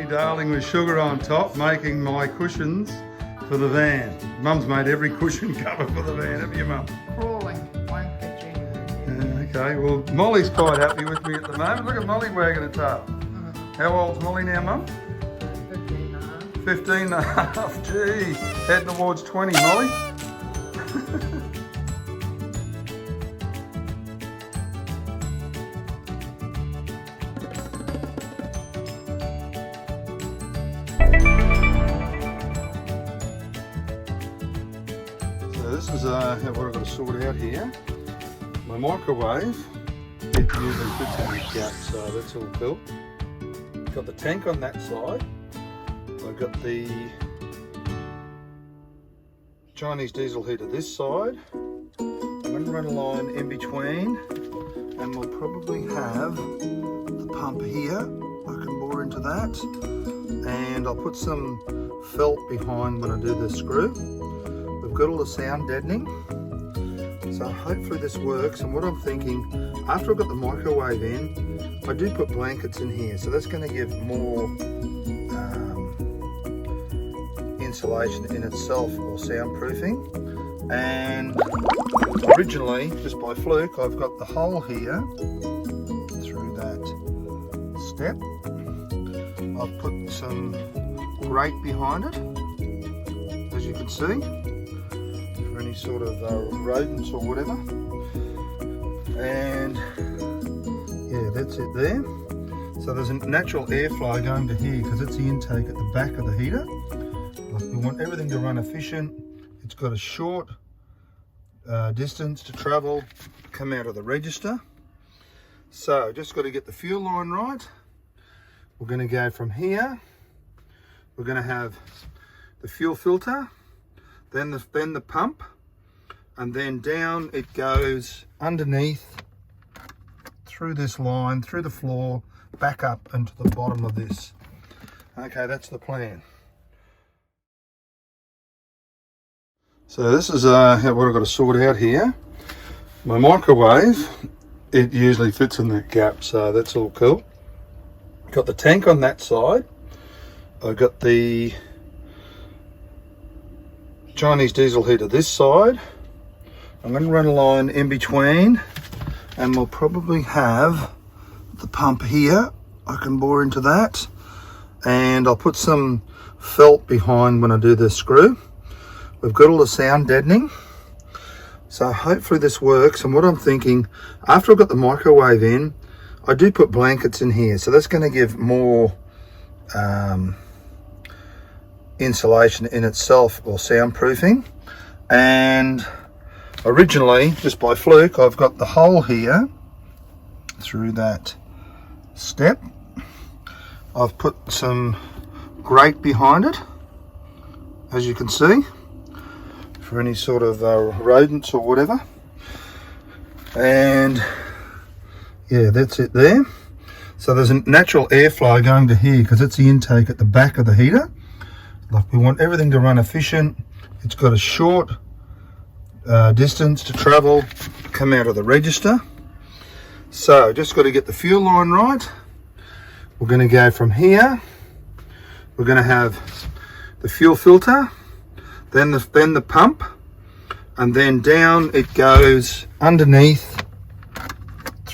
lovely darling with sugar on top, making my cushions for the van. Mum's made every cushion cover for the van, haven't you, Mum? Crawling, won't get you. Okay, well, Molly's quite happy with me at the moment. Look at Molly wagging her tail. How old's Molly now, Mum? 15 and a half. 15 and a half, gee. Heading towards 20, Molly. So this is what I've got to sort out here. My microwave, it usually fits in this gap, so that's all cool. Got the tank on that side. I've got the Chinese diesel heater this side. I'm going to run a line in between, and we'll probably have the pump here. I can bore into that, and I'll put some felt behind when I do the screw. We've got all the sound deadening, so hopefully this works. And what I'm thinking, after I've got the microwave in, I do put blankets in here, so that's going to give more insulation in itself, or soundproofing. And originally, just by fluke, I've got the hole here through that step. I've put some grate behind it, as you can see, for any sort of rodents or whatever. And yeah, that's it there. So there's a natural airflow going to here because it's the intake at the back of the heater. We want everything to run efficient. It's got a short distance to travel, come out of the register. So just got to get the fuel line right. We're going to go from here. We're going to have the fuel filter, then the pump, and then down it goes underneath, through this line, through the floor, back up into the bottom of this. Okay, that's the plan. So this is what I've got to sort out here. My microwave, it usually fits in that gap, so that's all cool. Got the tank on that side. I've got the Chinese diesel heater this side. I'm going to run a line in between, and we'll probably have the pump here. I can bore into that, and I'll put some felt behind when I do the screw. We've got all the sound deadening, so hopefully this works. And what I'm thinking, after I've got the microwave in, I do put blankets in here, so that's going to give more insulation in itself, or soundproofing. And originally, just by fluke, I've got the hole here through that step. I've put some grate behind it, as you can see, for any sort of rodents or whatever. And yeah, that's it there. So there's a natural airflow going to here because it's the intake at the back of the heater. Like, we want everything to run efficient. It's got a short distance to travel, come out of the register. So just got to get the fuel line right. We're going to go from here. We're going to have the fuel filter, then the pump, and then down it goes underneath,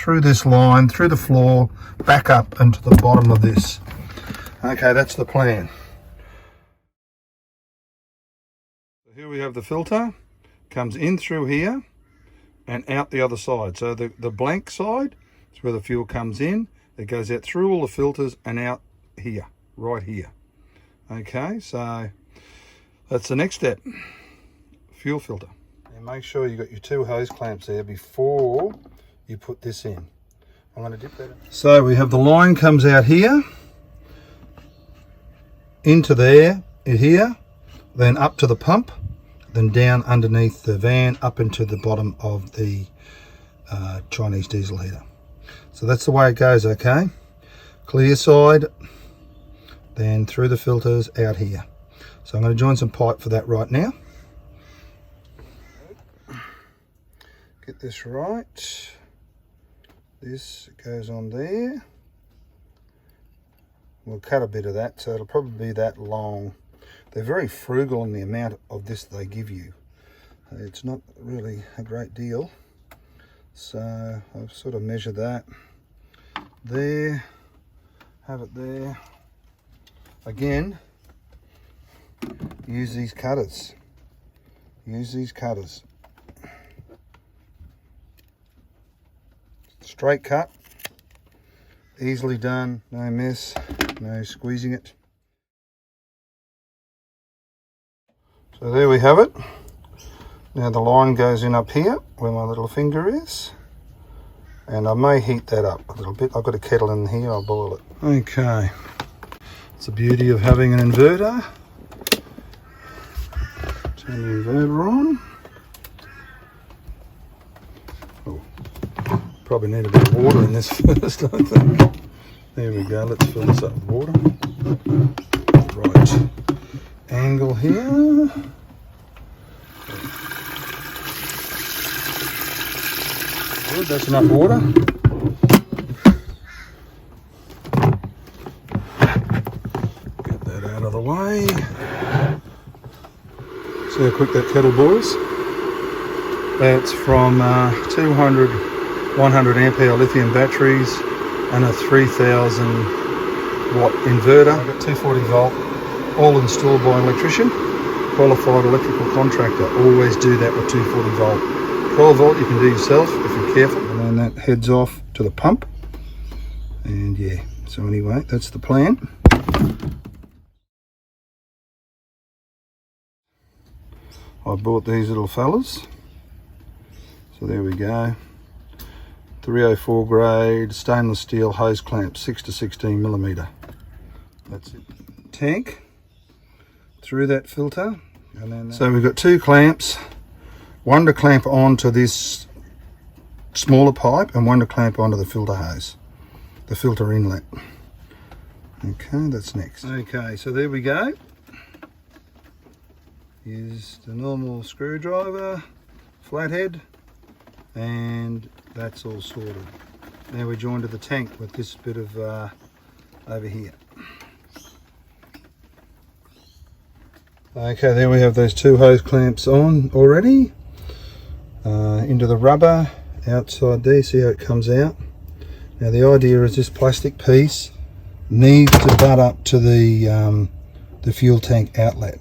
through this line, through the floor, back up into the bottom of this. Okay, that's the plan. So here we have the filter, comes in through here and out the other side. So the blank side is where the fuel comes in. It goes out through all the filters and out here, right here. Okay, so that's the next step, fuel filter. And make sure you got your two hose clamps there before you put this in. I'm going to dip that in. So we have the line comes out here, into there, here, then up to the pump, then down underneath the van, up into the bottom of the Chinese diesel heater. So that's the way it goes, okay? Clear side, then through the filters, out here. So I'm going to join some pipe for that right now. Get this right. This goes on there. we'll cut a bit of that, so it'll probably be that long. They're very frugal in the amount of this they give you. It's not really a great deal, so I've sort of measured that there, have it there. Again, use these cutters. Straight cut, easily done, no mess, no squeezing it. So there we have it. Now the line goes in up here where my little finger is, and I may heat that up a little bit. I've got a kettle in here, I'll boil it. Okay, it's the beauty of having an inverter. Turn the inverter on. Oh, probably need a bit of water in this first, I think. There we go, let's fill this up with water. Right, angle here. Good, that's enough water. Get that out of the way. See how quick that kettle boils. That's from 200, 100 ampere lithium batteries and a 3000 watt inverter. I've got 240 volt, all installed by an electrician, qualified electrical contractor. Always do that with 240 volt. 12 volt you can do yourself if you're careful. And then that heads off to the pump. And yeah, so anyway, that's the plan. I bought these little fellas. So there we go. 304 grade stainless steel hose clamp, 6 to 16 millimeter. That's it. Tank through that filter. And then so we've got two clamps. One to clamp onto this smaller pipe and one to clamp onto the filter hose, the filter inlet. Okay, that's next. Okay, so there we go. Here's the normal screwdriver, flathead, and that's all sorted. Now we're joined to the tank with this bit of over here. Okay, there we have those two hose clamps on already. Into the rubber outside there, see how it comes out. Now the idea is this plastic piece needs to butt up to the fuel tank outlet,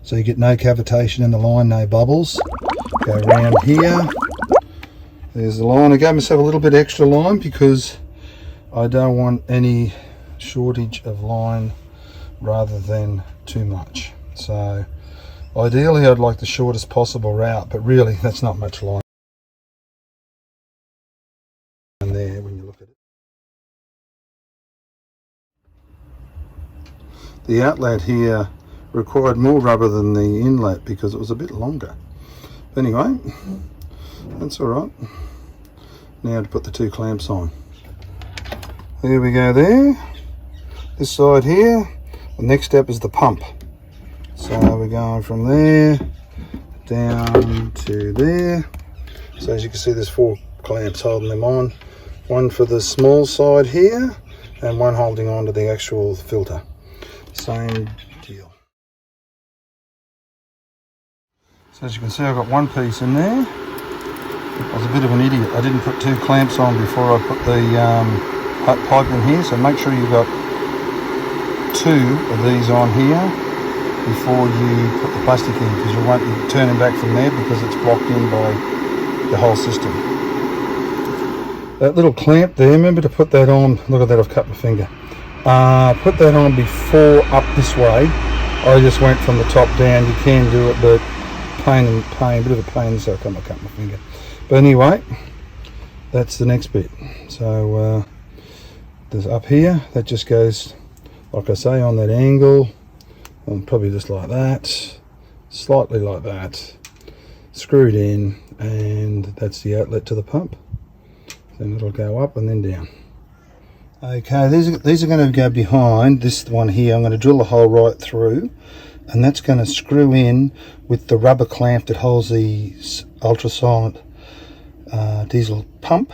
so you get no cavitation in the line, no bubbles. Go around here, there's the line. I gave myself a little bit extra line because I don't want any shortage of line rather than too much. So ideally I'd like the shortest possible route, but really that's not much line there when you look at it. The outlet here required more rubber than the inlet because it was a bit longer. But anyway, that's all right. Now to put the two clamps on. There we go there. This side here. The next step is the pump. So we're going from there down to there. So as you can see, there's four clamps holding them on. One for the small side here and one holding on to the actual filter. Same deal. So as you can see, I've got one piece in there. I was a bit of an idiot. I didn't put two clamps on before I put the pipe in here. So make sure you've got two of these on here before you put the plastic in, because you won't be turning back from there because it's blocked in by the whole system. That little clamp there, remember to put that on. Look at that, I've cut my finger. Put that on before up this way. I just went from the top down. You can do it, but a bit of a pain, so I cut my finger. But anyway, that's the next bit. So there's up here, that just goes, like I say, on that angle, and probably just like that, slightly like that, screwed in, and that's the outlet to the pump. Then it'll go up and then down. Okay, these are going to go behind this one here. I'm going to drill a hole right through, and that's going to screw in with the rubber clamp that holds the ultra-silent diesel pump.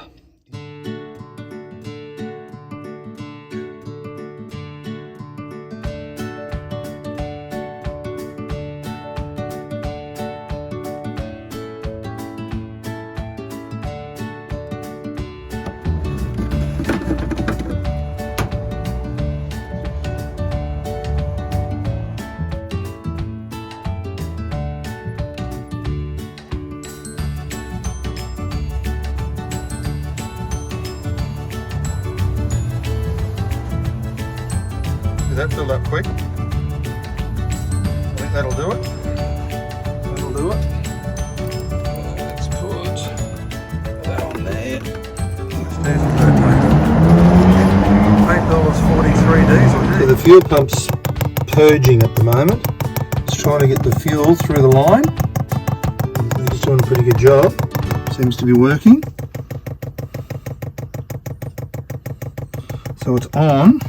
Did that fill up quick? I think that'll do it. That'll do it. Let's put that on there. $8.43 diesel. So the fuel pump's purging at the moment. It's trying to get the fuel through the line. It's doing a pretty good job. Seems to be working. So it's on.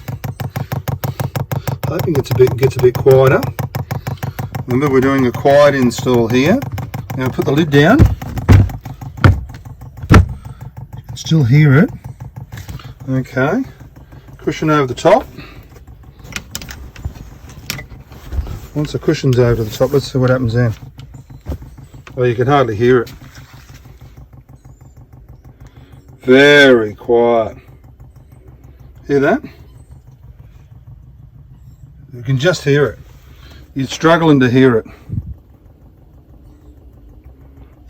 Hoping it gets a bit quieter. Remember, we're doing a quiet install here. Now put the lid down. You can still hear it. Okay. Cushion over the top. Once the cushion's over the top, let's see what happens then. Well, you can hardly hear it. Very quiet. Hear that? You can just hear it. You're struggling to hear it.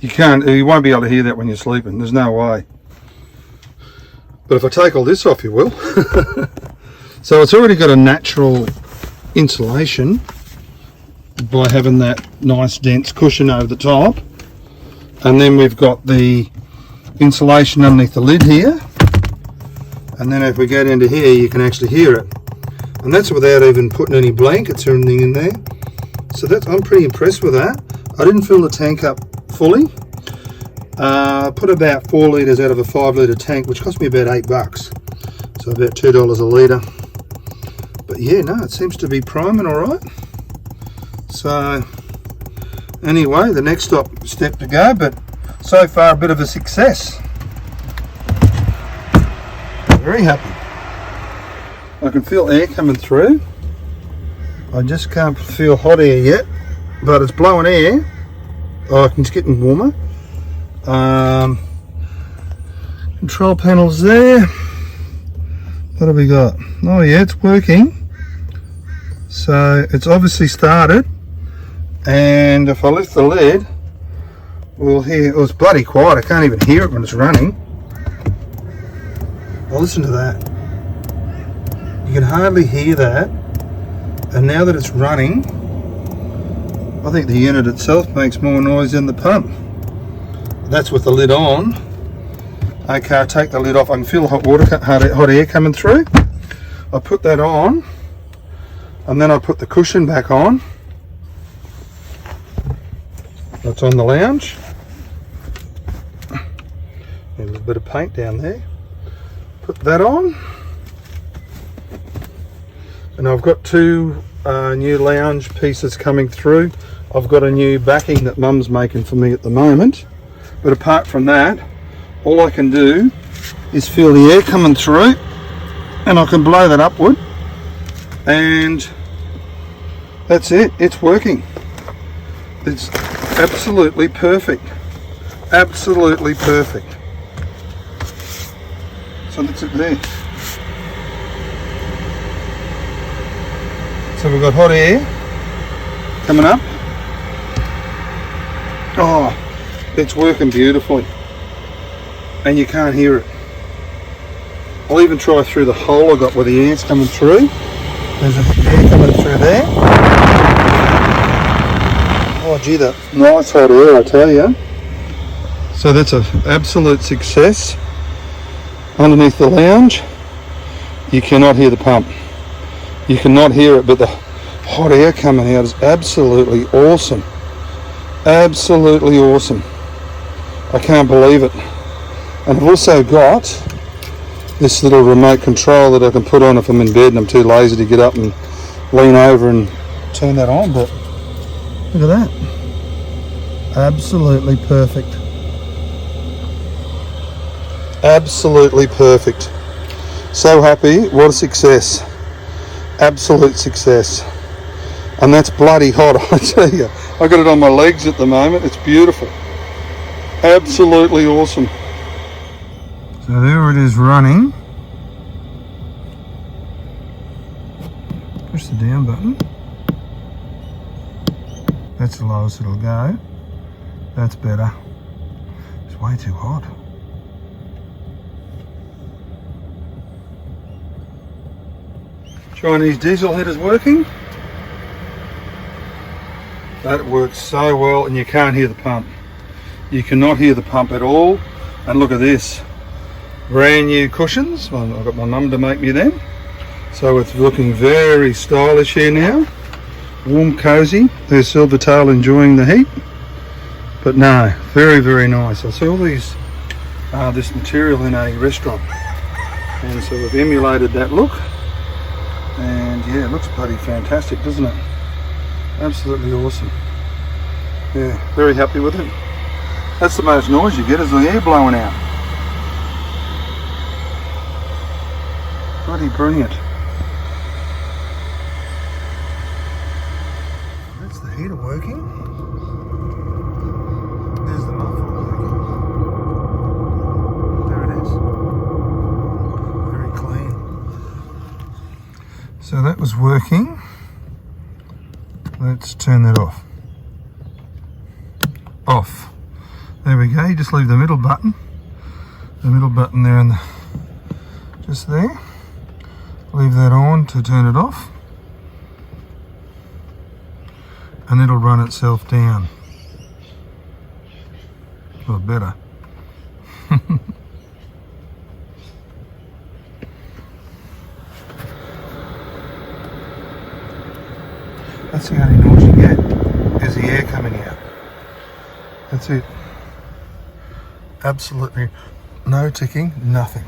You won't be able to hear that when you're sleeping. There's no way. But if I take all this off, you will. So it's already got a natural insulation by having that nice dense cushion over the top. And then we've got the insulation underneath the lid here. And then if we go down to here, you can actually hear it. And that's without even putting any blankets or anything in there. So I'm pretty impressed with that. I didn't fill the tank up fully. Put about 4 litres out of a 5 litre tank, which cost me about $8. So about $2 a litre. But yeah, no, it seems to be priming all right. So anyway, the next step to go, but so far a bit of a success. Very happy. I can feel air coming through. I just can't feel hot air yet, but it's blowing air. Oh, it's getting warmer. Control panels there. What have we got? Oh yeah, it's working. So it's obviously started. And if I lift the lid, we'll hear, oh, it's bloody quiet. I can't even hear it when it's running. Oh, listen to that. You can hardly hear that. And now that it's running, I think the unit itself makes more noise than the pump. That's with the lid on. Okay, I take the lid off. I can feel hot air coming through. I put that on, and then I put the cushion back on. That's on the lounge. A little bit of paint down there. Put that on. And I've got 2 new lounge pieces coming through. I've got a new backing that Mum's making for me at the moment. But apart from that, all I can do is feel the air coming through, and I can blow that upward, and that's it. It's working. It's absolutely perfect. Absolutely perfect. So that's it there. So we've got hot air coming up. Oh, it's working beautifully. And you can't hear it. I'll even try through the hole I got where the air's coming through. There's a air coming through there. Oh gee, that nice hot air, I tell you. So that's an absolute success. Underneath the lounge, you cannot hear the pump. You cannot hear it, but the hot air coming out is absolutely awesome. Absolutely awesome. I can't believe it. And I've also got this little remote control that I can put on if I'm in bed and I'm too lazy to get up and lean over and turn that on. But look at that. Absolutely perfect. Absolutely perfect. So happy. What a success. Absolute success. And that's bloody hot, I tell you. I've got it on my legs at the moment. It's beautiful. Absolutely awesome. So there it is running. Push the down button. That's the lowest it'll go. That's better. It's way too hot. Chinese diesel heater's working. That works so well, and you can't hear the pump. You cannot hear the pump at all. And look at this. Brand new cushions. Well, I've got my mum to make me them. So it's looking very stylish here now. Warm, cosy. There's Silvertail enjoying the heat. But no, very, very nice. I see all these, this material in a restaurant. And so we've emulated that look. And yeah, it looks bloody fantastic, doesn't it? Absolutely awesome. Yeah, very happy with it. That's the most noise you get, is the air blowing out. Bloody brilliant. That's the heater working. There's the muffler working. There it is. Very clean. So that was working. Let's turn that off. Off. There we go. You just leave the middle button. The middle button there and just there. Leave that on to turn it off. And it'll run itself down. Well, better. That's the only noise you get, is the air coming out. That's it. Absolutely no ticking, nothing.